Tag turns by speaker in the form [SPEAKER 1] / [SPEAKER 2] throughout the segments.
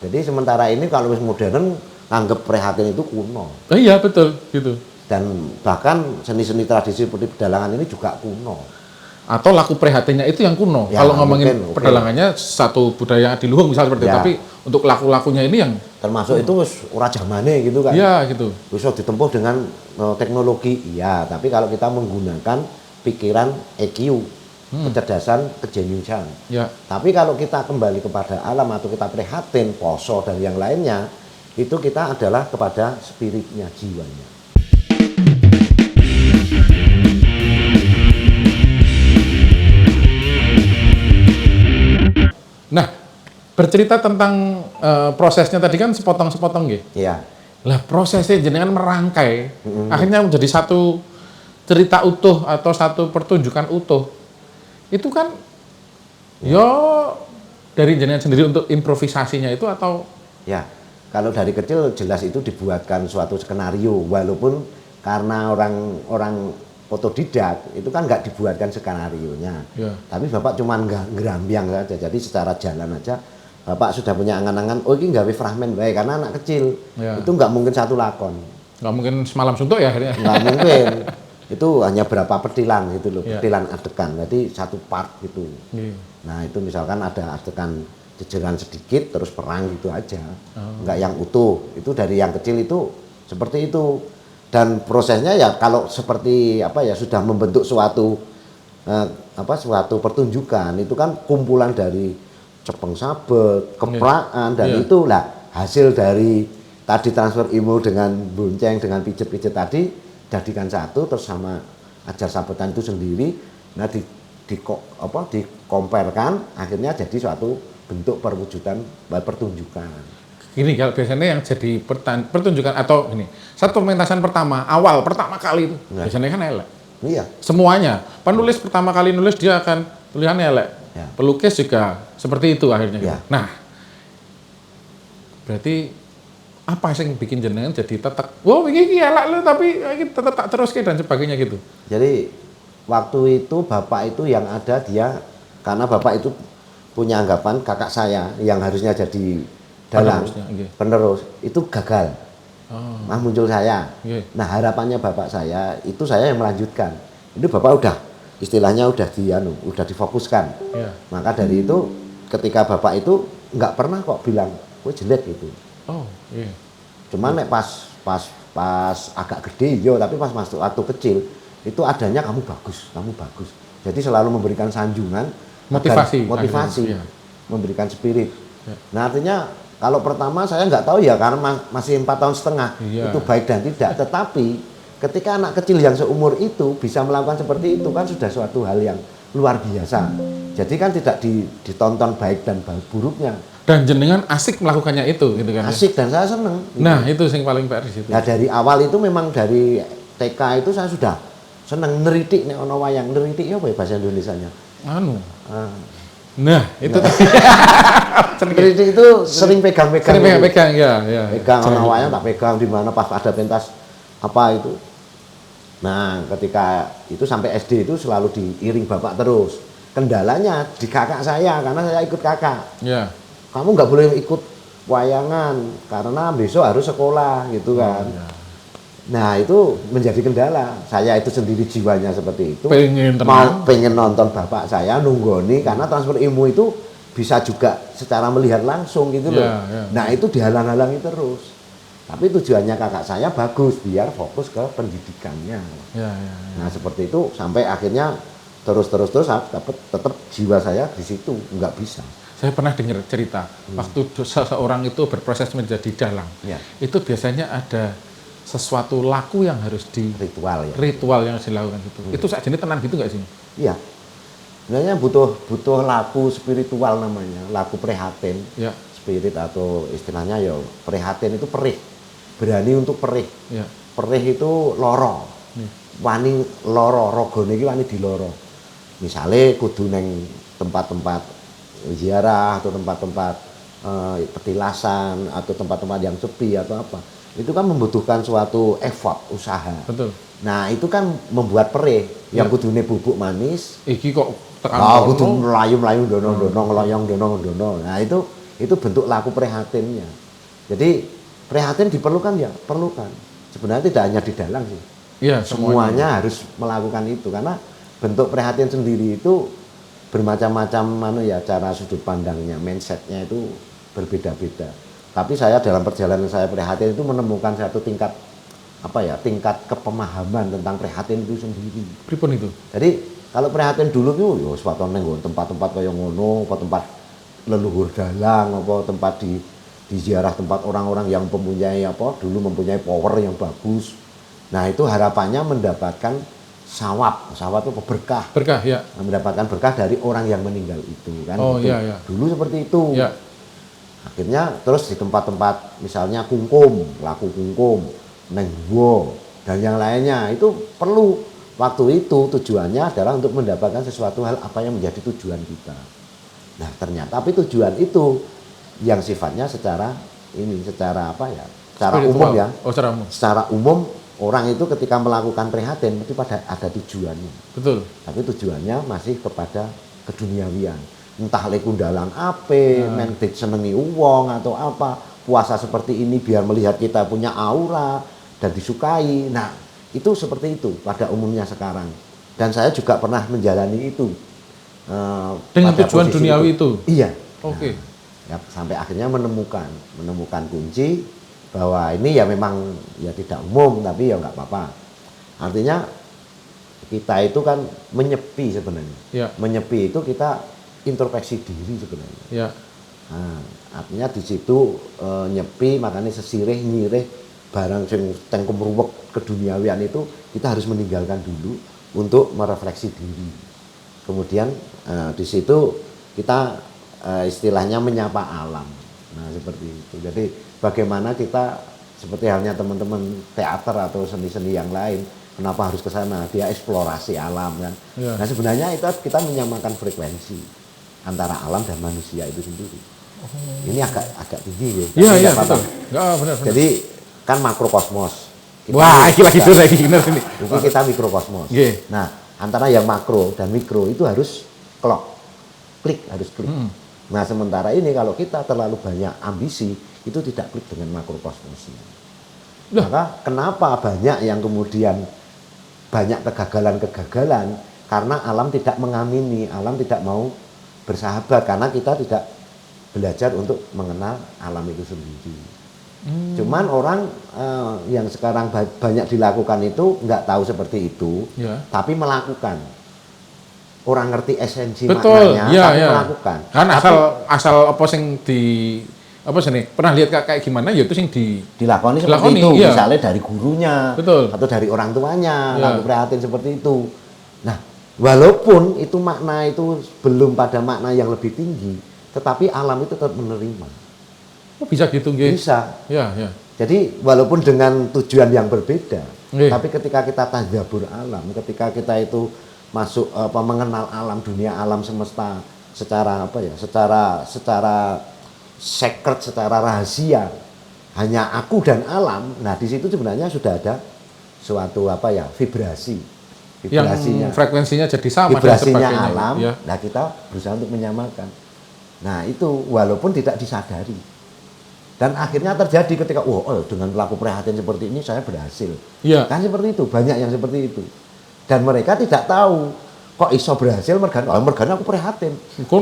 [SPEAKER 1] Jadi sementara ini kalau wis modern anggap prihatin itu kuno.
[SPEAKER 2] Iya betul gitu.
[SPEAKER 1] Dan bahkan seni-seni tradisi seperti pedalangan ini juga kuno.
[SPEAKER 2] Atau laku prihatinnya itu yang kuno.
[SPEAKER 1] Ya,
[SPEAKER 2] Kalau ngomongin
[SPEAKER 1] mungkin,
[SPEAKER 2] pedalangannya satu budaya di luhung misalnya seperti itu.
[SPEAKER 1] Ya.
[SPEAKER 2] Tapi untuk laku-lakunya ini yang
[SPEAKER 1] Termasuk itu wis ora zamane gitu kan.
[SPEAKER 2] iya gitu.
[SPEAKER 1] Bisa ditempuh dengan teknologi, iya. Tapi kalau kita menggunakan pikiran EQ, kecerdasan, kejeniusan.
[SPEAKER 2] Ya.
[SPEAKER 1] Tapi kalau kita kembali kepada alam atau kita prihatin, poso dan yang lainnya, itu kita adalah kepada spiritnya, jiwanya.
[SPEAKER 2] Nah, bercerita tentang prosesnya tadi kan sepotong-sepotong gitu.
[SPEAKER 1] Iya.
[SPEAKER 2] Lah prosesnya jenengan merangkai, akhirnya menjadi satu cerita utuh atau satu pertunjukan utuh. Itu kan, yo dari jenengan sendiri untuk improvisasinya itu atau?
[SPEAKER 1] Ya, kalau dari kecil jelas itu dibuatkan suatu skenario, walaupun karena orang otodidak itu kan nggak dibuatkan skenarionya.
[SPEAKER 2] Ya.
[SPEAKER 1] Tapi Bapak cuma ngerambiang saja, jadi secara jalan aja Bapak sudah punya angan-angan, oh ini nggawe fragmen baik karena anak kecil
[SPEAKER 2] Ya.
[SPEAKER 1] itu nggak mungkin satu lakon,
[SPEAKER 2] Nggak mungkin semalam suntuk ya akhirnya.
[SPEAKER 1] nggak mungkin. Itu hanya berapa petilan gitu loh,
[SPEAKER 2] Ya.
[SPEAKER 1] petilan adegan, jadi satu part gitu.
[SPEAKER 2] Iya.
[SPEAKER 1] Nah itu misalkan ada adegan jejeran sedikit terus perang gitu aja, nggak yang utuh. Itu dari yang kecil itu seperti itu. Dan prosesnya ya kalau seperti apa ya sudah membentuk suatu suatu pertunjukan itu kan kumpulan dari cepeng sabet, kepraan dan
[SPEAKER 2] Iya.
[SPEAKER 1] itulah hasil dari tadi transfer ilmu dengan bonceng dengan pijet-pijet tadi jadikan satu terus sama ajar sabetan itu sendiri. Nah dikomparkan akhirnya jadi suatu bentuk perwujudan pertunjukan.
[SPEAKER 2] Gini kalau biasanya yang jadi pertunjukan atau ini satu pementasan pertama pertama kali itu
[SPEAKER 1] Nah.
[SPEAKER 2] biasanya kan elek.
[SPEAKER 1] Iya.
[SPEAKER 2] Semuanya penulis pertama kali nulis dia akan tulisannya elek.
[SPEAKER 1] Ya.
[SPEAKER 2] Pelukis juga seperti itu akhirnya. Gitu.
[SPEAKER 1] Ya.
[SPEAKER 2] Nah, berarti apa sih yang bikin jenengan jadi tetap, wow ini elek lu tapi ini tetap tak terus dan sebagainya gitu.
[SPEAKER 1] Jadi waktu itu bapak itu yang ada dia karena bapak itu punya anggapan kakak saya yang harusnya jadi dalang
[SPEAKER 2] Penerusnya, okay.
[SPEAKER 1] penerus itu gagal.
[SPEAKER 2] Oh.
[SPEAKER 1] Nah muncul saya.
[SPEAKER 2] Okay.
[SPEAKER 1] Nah harapannya bapak saya itu saya yang melanjutkan. Itu bapak udah istilahnya udah difokuskan.
[SPEAKER 2] Yeah.
[SPEAKER 1] Maka dari itu ketika bapak itu nggak pernah kok bilang gue jelek gitu.
[SPEAKER 2] Oh, iya.
[SPEAKER 1] Cuman nek pas agak gede yo, tapi pas masuk waktu kecil itu adanya kamu bagus. Jadi selalu memberikan sanjungan,
[SPEAKER 2] Motivasi,
[SPEAKER 1] motivasi,
[SPEAKER 2] iya.
[SPEAKER 1] memberikan spirit.
[SPEAKER 2] Ya.
[SPEAKER 1] Nah artinya kalau pertama saya nggak tahu ya karena masih 4 tahun setengah
[SPEAKER 2] Iya.
[SPEAKER 1] itu baik dan tidak. Tetapi ketika anak kecil yang seumur itu bisa melakukan seperti itu kan sudah suatu hal yang luar biasa. Jadi kan tidak ditonton baik dan buruknya.
[SPEAKER 2] Dan jenengan asik melakukannya itu gitu kan.
[SPEAKER 1] Asik dan saya seneng. Gitu.
[SPEAKER 2] Nah, itu yang paling PR di situ.
[SPEAKER 1] Nah dari awal itu memang dari TK itu saya sudah seneng neritik nek ono wayang. Neritik ya apa ya bahasa Indonesianya?
[SPEAKER 2] Nah, itu tadi.
[SPEAKER 1] Neritik itu sering pegang-pegang.
[SPEAKER 2] Sering pegang-pegang ya.
[SPEAKER 1] Pegang ono wayang tak pegang di mana pas ada pentas apa itu. Nah, ketika itu sampai SD itu selalu diiring bapak terus. Kendalanya di kakak saya karena saya ikut kakak.
[SPEAKER 2] Ya.
[SPEAKER 1] Kamu nggak boleh ikut wayangan karena besok harus sekolah gitu kan.
[SPEAKER 2] Oh, ya.
[SPEAKER 1] Nah itu menjadi kendala. Saya itu sendiri jiwanya seperti itu. Pengen nonton bapak saya nunggoni karena transfer ilmu itu bisa juga secara melihat langsung gitu loh.
[SPEAKER 2] Ya.
[SPEAKER 1] Nah itu dihalang-halangi terus. Tapi tujuannya kakak saya bagus biar fokus ke pendidikannya.
[SPEAKER 2] Ya.
[SPEAKER 1] Nah seperti itu sampai akhirnya terus tetap jiwa saya di situ nggak bisa.
[SPEAKER 2] Saya pernah dengar cerita waktu seseorang itu berproses menjadi dalang.
[SPEAKER 1] Ya.
[SPEAKER 2] Itu biasanya ada sesuatu laku yang harus
[SPEAKER 1] Ritual ya.
[SPEAKER 2] Ritual yang harus dilakukan gitu. Itu saat ini tenang gitu nggak sih?
[SPEAKER 1] Iya. Sebenarnya butuh laku spiritual namanya, laku prihatin.
[SPEAKER 2] Ya.
[SPEAKER 1] Spirit atau istilahnya ya prihatin itu perih. Berani untuk perih.
[SPEAKER 2] Ya.
[SPEAKER 1] Perih itu loro. Wani loro, rogone iki wani diloro. Misale kudu neng tempat-tempat ziarah atau tempat-tempat petilasan atau tempat-tempat yang sepi atau apa. Itu kan membutuhkan suatu effort, usaha.
[SPEAKER 2] Betul.
[SPEAKER 1] Nah, itu kan membuat perih. Yang kudune bubuk manis.
[SPEAKER 2] Iki kok tekan
[SPEAKER 1] kudu melayu-melayu dono-dono, ngeloyong dono-dono. Nah, itu itu bentuk laku prihatinnya. Jadi prihatin diperlukan ya, perlukan. Sebenarnya tidak hanya di dalang sih.
[SPEAKER 2] Iya,
[SPEAKER 1] Semuanya harus melakukan itu karena bentuk prihatin sendiri itu bermacam-macam cara sudut pandangnya, mindsetnya itu berbeda-beda. Tapi saya dalam perjalanan saya prihatin itu menemukan satu tingkat kepemahaman tentang prihatin itu sendiri.
[SPEAKER 2] Pripun itu?
[SPEAKER 1] Jadi kalau prihatin dulu itu yo sepatu nenggo tempat-tempat kaya ngono, apa tempat leluhur dalang, apa tempat di ziarah tempat orang-orang yang dulu mempunyai power yang bagus. Nah, itu harapannya mendapatkan sawab itu berkah.
[SPEAKER 2] Berkah, ya.
[SPEAKER 1] Mendapatkan berkah dari orang yang meninggal itu kan.
[SPEAKER 2] Oh,
[SPEAKER 1] gitu.
[SPEAKER 2] iya, iya.
[SPEAKER 1] Dulu seperti itu.
[SPEAKER 2] Ya.
[SPEAKER 1] Akhirnya terus di tempat-tempat misalnya kungkum, laku kungkum, nenggo dan yang lainnya itu perlu. Waktu itu tujuannya adalah untuk mendapatkan sesuatu hal apa yang menjadi tujuan kita. Nah, ternyata tapi tujuan itu yang sifatnya secara umum ya.
[SPEAKER 2] Oh, secara umum.
[SPEAKER 1] Secara umum orang itu ketika melakukan prihatin itu pada ada tujuannya.
[SPEAKER 2] Betul.
[SPEAKER 1] Tapi tujuannya masih kepada keduniawian. Entah leku dalang ape, mentit senengi uang atau apa. Puasa seperti ini biar melihat kita punya aura dan disukai. Nah, itu seperti itu pada umumnya sekarang. Dan saya juga pernah menjalani itu.
[SPEAKER 2] Dengan tujuan duniawi itu?
[SPEAKER 1] Iya.
[SPEAKER 2] Oke.
[SPEAKER 1] Ya, sampai akhirnya menemukan kunci bahwa ini ya memang ya tidak umum tapi ya nggak apa-apa. Artinya kita itu kan menyepi sebenarnya.
[SPEAKER 2] Ya.
[SPEAKER 1] Menyepi itu kita introspeksi diri sebenarnya.
[SPEAKER 2] Ya.
[SPEAKER 1] Nah, artinya di situ nyepi makanya sesirih nyirih barang sing tengkum ruwek keduniawian itu kita harus meninggalkan dulu untuk merefleksi diri. Kemudian di situ kita istilahnya menyapa alam. Nah, seperti itu. Jadi bagaimana kita seperti halnya teman-teman teater atau seni-seni yang lain, kenapa harus ke sana? Dia eksplorasi alam kan. Ya. Nah, sebenarnya itu kita menyamakan frekuensi antara alam dan manusia itu sendiri. Oh. Ini agak tinggi ya.
[SPEAKER 2] Iya, betul. Benar.
[SPEAKER 1] Jadi kan makrokosmos.
[SPEAKER 2] Wah, ini lagi benar ini.
[SPEAKER 1] Ini kita mikrokosmos.
[SPEAKER 2] Yeah.
[SPEAKER 1] Nah, antara yang makro dan mikro itu harus klik. Nah, sementara ini kalau kita terlalu banyak ambisi, itu tidak klik dengan makrokosmosnya. Maka kenapa banyak yang kemudian banyak kegagalan? Karena alam tidak mengamini, alam tidak mau bersahabat karena kita tidak belajar untuk mengenal alam itu sendiri. Cuman orang yang sekarang banyak dilakukan itu nggak tahu seperti itu, tapi melakukan. Orang ngerti esensi maknanya, tapi melakukan.
[SPEAKER 2] Kan asal apa sing pernah lihat kayak gimana ya itu sing
[SPEAKER 1] dilakoni seperti itu, misalnya dari gurunya, atau dari orang tuanya, lalu prihatin seperti itu. Nah, walaupun itu makna itu belum pada makna yang lebih tinggi, tetapi alam itu tetap menerima.
[SPEAKER 2] Oh, bisa gitu nggih?
[SPEAKER 1] Bisa.
[SPEAKER 2] Ya.
[SPEAKER 1] Jadi walaupun dengan tujuan yang berbeda, tapi ketika kita tadabbur alam, ketika kita itu masuk mengenal alam, dunia alam semesta secara secara secret, secara rahasia, hanya aku dan alam. Nah, di situ sebenarnya sudah ada suatu vibrasinya.
[SPEAKER 2] Yang frekuensinya jadi sama
[SPEAKER 1] vibrasinya alam. Ya. Nah, kita berusaha untuk menyamakan. Nah, itu walaupun tidak disadari. Dan akhirnya terjadi ketika dengan pelaku prihatin seperti ini saya berhasil.
[SPEAKER 2] Ya.
[SPEAKER 1] Kan seperti itu, banyak yang seperti itu. Dan mereka tidak tahu kok iso berhasil mergane aku prihatin. Kok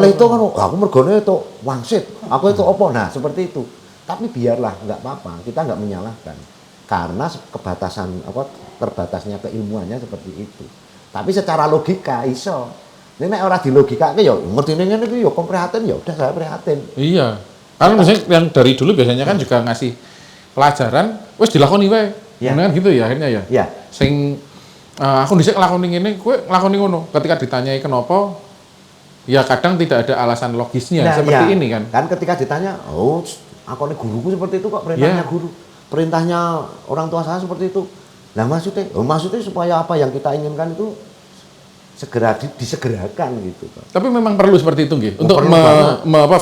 [SPEAKER 1] itu kan aku mergane itu wangsit, aku itu apa? Nah, seperti itu. Tapi biarlah, enggak apa-apa, kita enggak menyalahkan. Karena terbatasnya keilmuannya seperti itu. Tapi secara logika iso. Nek ora dilogikake ya ngertine ngene iki ya prihatin ya udah saya prihatin.
[SPEAKER 2] Iya. Kan misalnya yang dari dulu biasanya kan juga ngasih pelajaran, wes dilakoni wae. Kan gitu ya akhirnya ya.
[SPEAKER 1] Iya.
[SPEAKER 2] Sing aku dhisik nglakoni ngene, kowe nglakoni ngono. Ketika ditanyai kenapa, ya kadang tidak ada alasan logisnya seperti ini kan.
[SPEAKER 1] Kan ketika ditanya, aku nih guruku seperti itu kok perintahnya guru. Perintahnya orang tua saya seperti itu. Nah, maksudnya supaya apa yang kita inginkan itu segera disegerakan gitu.
[SPEAKER 2] Tapi memang perlu seperti itu nggih untuk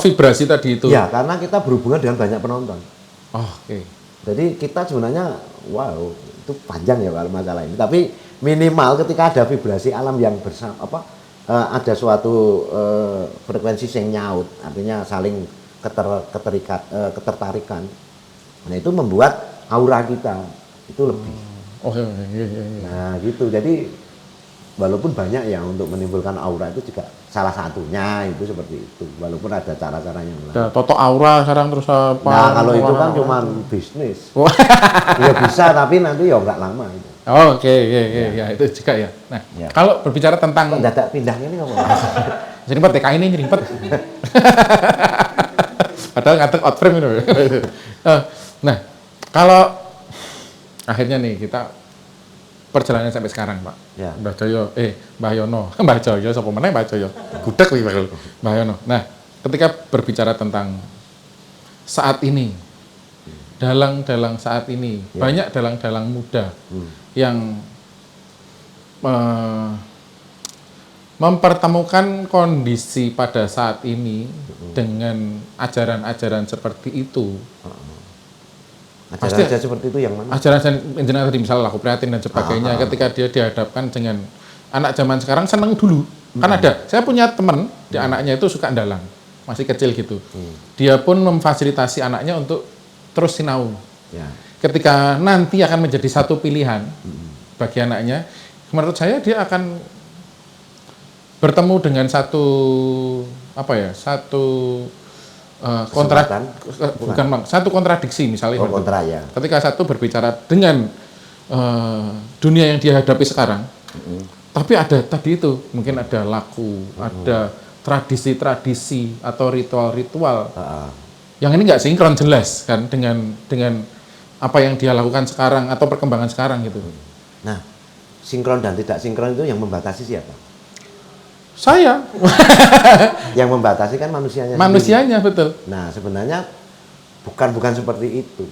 [SPEAKER 2] vibrasi tadi itu.
[SPEAKER 1] Ya, karena kita berhubungan dengan banyak penonton.
[SPEAKER 2] Oke.
[SPEAKER 1] Jadi kita sebenarnya itu panjang ya kalau masalah ini. Tapi minimal ketika ada vibrasi alam yang ada suatu frekuensi yang nyaut, artinya saling ketertarikan. Nah itu membuat aura kita itu lebih.
[SPEAKER 2] Oh iya.
[SPEAKER 1] Nah gitu, jadi walaupun banyak ya untuk menimbulkan aura itu juga salah satunya itu seperti itu. Walaupun ada cara-cara yang lain.
[SPEAKER 2] Ada toto aura sekarang terus apa?
[SPEAKER 1] Nah kalau itu kan cuma bisnis. Ya bisa tapi nanti ya nggak lama itu.
[SPEAKER 2] Oh, oke, ya itu juga ya. Nah,
[SPEAKER 1] Ya.
[SPEAKER 2] kalau berbicara tentang
[SPEAKER 1] Kok dadak pindahnya ini ngomong.
[SPEAKER 2] nyerimpet TKI ini nyerimpet. Padahal ngatek out frame itu. Nah, kalau akhirnya nih kita perjalanan sampai sekarang, Pak.
[SPEAKER 1] Ya.
[SPEAKER 2] Mbah Joyo, Mbah Yono, Mbah Joyo, sapa meneh Mbah Joyo. Gudeg iki Mbah Yono. Nah, ketika berbicara tentang saat ini, dalang-dalang saat ini,
[SPEAKER 1] Ya.
[SPEAKER 2] banyak dalang-dalang muda yang mempertemukan kondisi pada saat ini dengan ajaran-ajaran seperti itu.
[SPEAKER 1] Ajaran-ajaran seperti itu yang mana?
[SPEAKER 2] Ajaran-ajaran engineer tadi misalnya laku prihatin dan sebagainya, ketika dia dihadapkan dengan anak zaman sekarang seneng dulu. Kan ada, saya punya teman, di anaknya itu suka dalang, masih kecil gitu. Dia pun memfasilitasi anaknya untuk terus sinau.
[SPEAKER 1] Ya.
[SPEAKER 2] Ketika nanti akan menjadi satu pilihan bagi anaknya, menurut saya dia akan bertemu dengan satu bukan Bang, satu kontradiksi misalnya.
[SPEAKER 1] Kontra ya.
[SPEAKER 2] Ketika satu berbicara dengan dunia yang dia hadapi sekarang, tapi ada tadi itu mungkin ada laku, ada tradisi-tradisi atau ritual-ritual yang ini nggak sinkron jelas kan dengan apa yang dia lakukan sekarang atau perkembangan sekarang gitu.
[SPEAKER 1] Nah, sinkron dan tidak sinkron itu yang membatasi siapa?
[SPEAKER 2] Saya.
[SPEAKER 1] Yang membatasi kan manusianya.
[SPEAKER 2] Manusianya sendiri. Betul.
[SPEAKER 1] Nah, sebenarnya bukan seperti itu.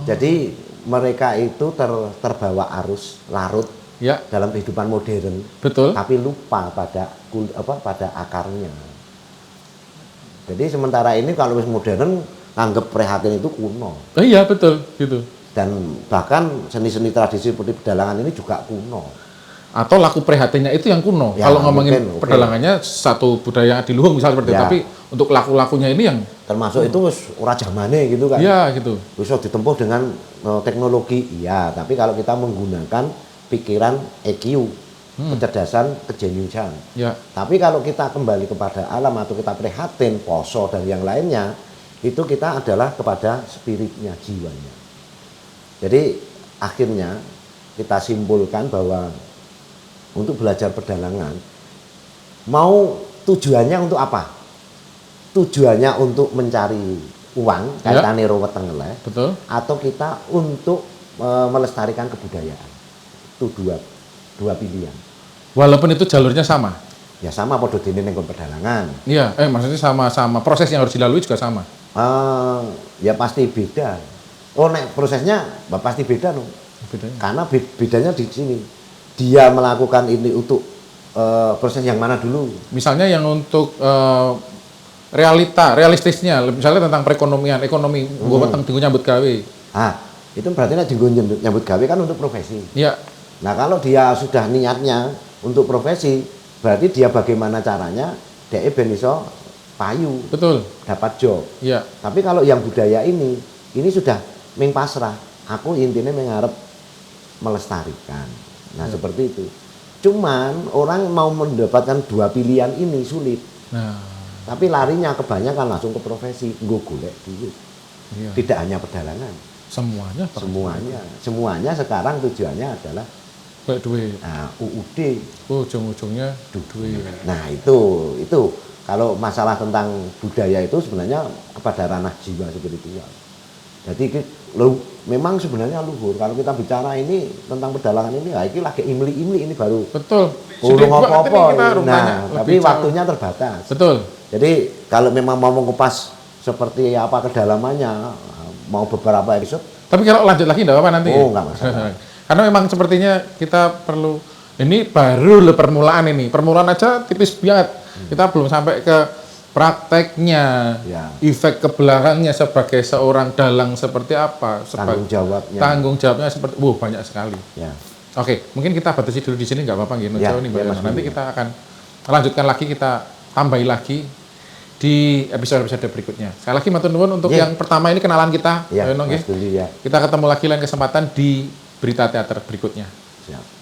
[SPEAKER 1] Jadi mereka itu terbawa arus larut
[SPEAKER 2] Ya,
[SPEAKER 1] dalam kehidupan modern,
[SPEAKER 2] betul.
[SPEAKER 1] tapi lupa pada akarnya. Jadi sementara ini kalau modern anggap prihatin itu kuno.
[SPEAKER 2] Iya, betul gitu.
[SPEAKER 1] Dan bahkan seni-seni tradisi seperti pedalangan ini juga kuno.
[SPEAKER 2] Atau laku prihatinnya itu yang kuno.
[SPEAKER 1] Ya,
[SPEAKER 2] kalau ngomongin
[SPEAKER 1] mungkin,
[SPEAKER 2] pedalangannya satu budaya di luhung misalnya seperti itu,
[SPEAKER 1] Ya.
[SPEAKER 2] tapi untuk laku-lakunya ini yang
[SPEAKER 1] Termasuk itu wis ora zamane gitu kan.
[SPEAKER 2] iya gitu.
[SPEAKER 1] Bisa ditempuh dengan teknologi, iya. Tapi kalau kita menggunakan pikiran EQ, kecerdasan, kejeniusan.
[SPEAKER 2] Ya,
[SPEAKER 1] Tapi kalau kita kembali kepada alam atau kita prihatin, poso dan yang lainnya, itu kita adalah kepada spiritnya, jiwanya. Jadi akhirnya kita simpulkan bahwa untuk belajar pedalangan, mau tujuannya untuk apa? Tujuannya untuk mencari uang, kaitannya ruwet tengeleh,
[SPEAKER 2] betul.
[SPEAKER 1] atau kita untuk melestarikan kebudayaan. Itu dua pilihan.
[SPEAKER 2] Walaupun itu jalurnya sama.
[SPEAKER 1] Ya sama podo dene ning pedalangan.
[SPEAKER 2] Iya, maksudnya sama-sama. Proses yang harus dilalui juga sama.
[SPEAKER 1] Ya pasti beda. Oh, nek prosesnya pasti beda no.
[SPEAKER 2] Bedanya.
[SPEAKER 1] Karena bedanya di sini. Dia melakukan ini untuk proses yang mana dulu?
[SPEAKER 2] Misalnya yang untuk realistisnya, misalnya tentang perekonomian, ekonomi, gue peteng tinggu nyambut gawe.
[SPEAKER 1] Itu berarti nek dinggo nyambut gawe kan untuk profesi.
[SPEAKER 2] Iya,
[SPEAKER 1] Nah, kalau dia sudah niatnya untuk profesi, berarti dia bagaimana caranya dia ben iso payu,
[SPEAKER 2] betul.
[SPEAKER 1] dapat job.
[SPEAKER 2] Iya,
[SPEAKER 1] Tapi kalau yang budaya ini sudah ming pasrah. Aku intinya mengarep melestarikan. Nah, seperti itu. Cuman orang mau mendapatkan dua pilihan ini sulit.
[SPEAKER 2] nah,
[SPEAKER 1] Tapi larinya kebanyakan langsung ke profesi, nggo golek duit.
[SPEAKER 2] iya.
[SPEAKER 1] Tidak hanya pedalangan,
[SPEAKER 2] Semuanya, Pak.
[SPEAKER 1] semuanya sekarang tujuannya adalah
[SPEAKER 2] Baik duit.
[SPEAKER 1] UUD.
[SPEAKER 2] Ujung-ujungnya duit.
[SPEAKER 1] Nah, itu kalau masalah tentang budaya itu sebenarnya kepada ranah jiwa spiritual. Jadi memang sebenarnya luhur. Kalau kita bicara ini tentang pedalangan ini, ini lagi imli-imli ini baru.
[SPEAKER 2] Betul.
[SPEAKER 1] Urung apa-apa.
[SPEAKER 2] Nah,
[SPEAKER 1] Nah, tapi waktunya terbatas.
[SPEAKER 2] betul.
[SPEAKER 1] Jadi kalau memang mau mengupas seperti apa kedalamannya, mau beberapa episode.
[SPEAKER 2] Tapi kalau lanjut lagi enggak apa-apa nanti.
[SPEAKER 1] Oh, enggak masalah.
[SPEAKER 2] Karena memang sepertinya kita perlu, ini baru permulaan ini. Permulaan aja tipis banget. Kita belum sampai ke prakteknya,
[SPEAKER 1] Ya.
[SPEAKER 2] efek ke belakangnya sebagai seorang dalang seperti apa,
[SPEAKER 1] Tanggung jawabnya.
[SPEAKER 2] tanggung jawabnya seperti, banyak sekali.
[SPEAKER 1] Ya.
[SPEAKER 2] Oke, mungkin kita batasi dulu di sini nggak apa-apa gitu.
[SPEAKER 1] Ya,
[SPEAKER 2] Jauh nih,
[SPEAKER 1] ya,
[SPEAKER 2] Mbak.
[SPEAKER 1] Mas
[SPEAKER 2] Nanti
[SPEAKER 1] Budi.
[SPEAKER 2] kita akan lanjutkan lagi, kita tambahi lagi di episode-episode berikutnya. Sekali lagi matur nuwun untuk yang pertama ini kenalan kita.
[SPEAKER 1] Ya,
[SPEAKER 2] Ayo, Nong,
[SPEAKER 1] Mas Duli, ya.
[SPEAKER 2] Kita ketemu lagi lain kesempatan di berita teater berikutnya.
[SPEAKER 1] Siap.